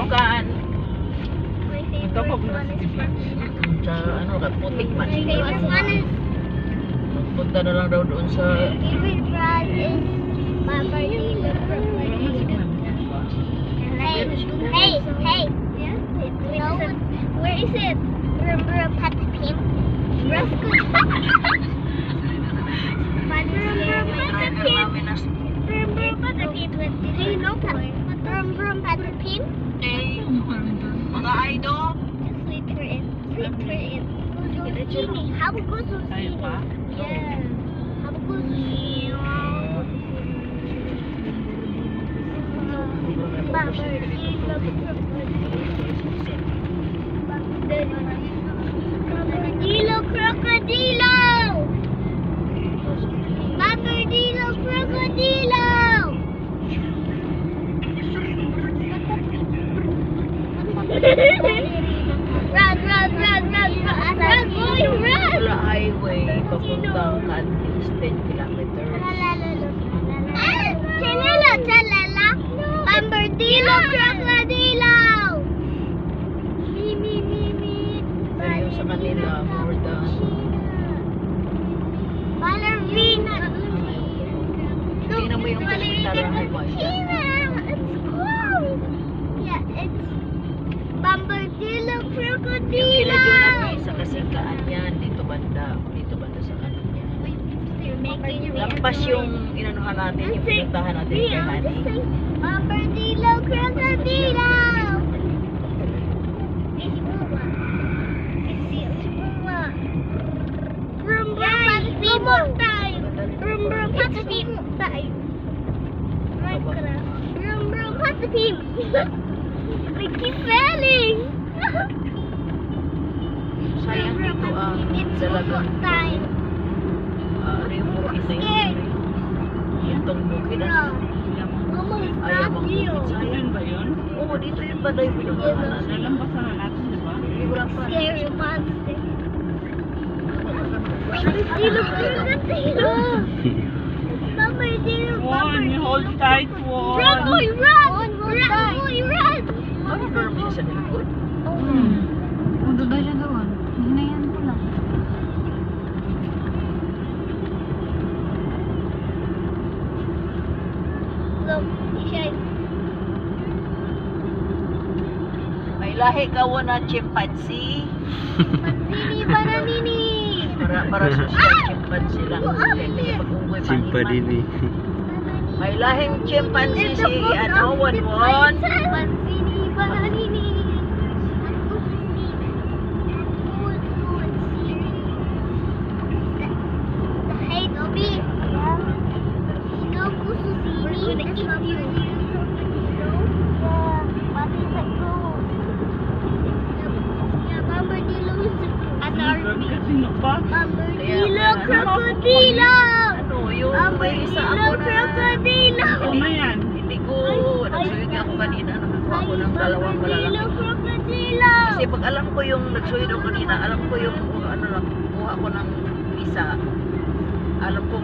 Bukan. My favorite one is SpongeBob. Sa ano, putik man. My favorite one is Punta na lang daw doon sa... my favorite brand is Barbardillo Crocodilo. Hey, hey, hey. Yeah? No, where is it? Remember a Patapim? Rascal. Hey, no, Patapim? Mga idol. Just wait for it. Wait for it. Guzzuzzini. How Guzzuzzini? Yeah. How Guzzuzzini? Barbardillo Crocodilo! Barbardillo Crocodilo! Run, run, run, run, run, run, boy, run! Wala highway, papuntang Candies, 10 kilometers. Ah! Chalala, chalala! Barbardillo Crocodilo! Me. Pero sa kanila, more than... Ballerina! Tingnan mo yung kilometer ng highway. It's cool! Yeah, it's Barbardillo Yung Crocodilo! kila Jonathan sa Kasikaan yan, dito banda sa kanan yan. Lampas yung inanuhan natin, yung pinuntahan natin kay Honey. Barbardillo Crocodilo! Brum brum tayo! Brum brum patapim tayo! Minecraft! Brum brum patapim! I keep failing! Sayang dito ang It's dalagang time! ano yung bukid na Scared! yun. Itong bukid na Bro! Almost ayaw not ang you! bukid. Sayang ba yun? Oo, dito yung baday pinuntahan natin. Nalampasan natin, di ba? Wala pa. Scary monster! Barbardillo Crocodilo! Barbardillo! One, you hold tight, one. Run, boy, run! Run, boy, run! Ano ba naman siya sa likod? Maganda siya doon. Hinayan ko lang. Look, siya. May lahi ka na chimpanzee. Pansini bananini! Para social chimpanzee lang. Hindi pag-unggoy Chimpanini. May lahing chimpanzee si ano, Wanwan. Pansini bananini! Hey, Dobby! You know Guzzuzzini? We're gonna eat you. Barbardillo is Sino pa? Barbardillo Crocodilo! Ano, yung may isa ako na... Crocodilo! Ano yan? Hindi ko, nagsuyo nga ako kanina, nakakuha ko ng dalawang Barbardillo malalaki. Crocodilo! Kasi pag alam ko yung nagsuyo daw kanina, alam ko yung ano lang, kuha ko ng isa. Alam ko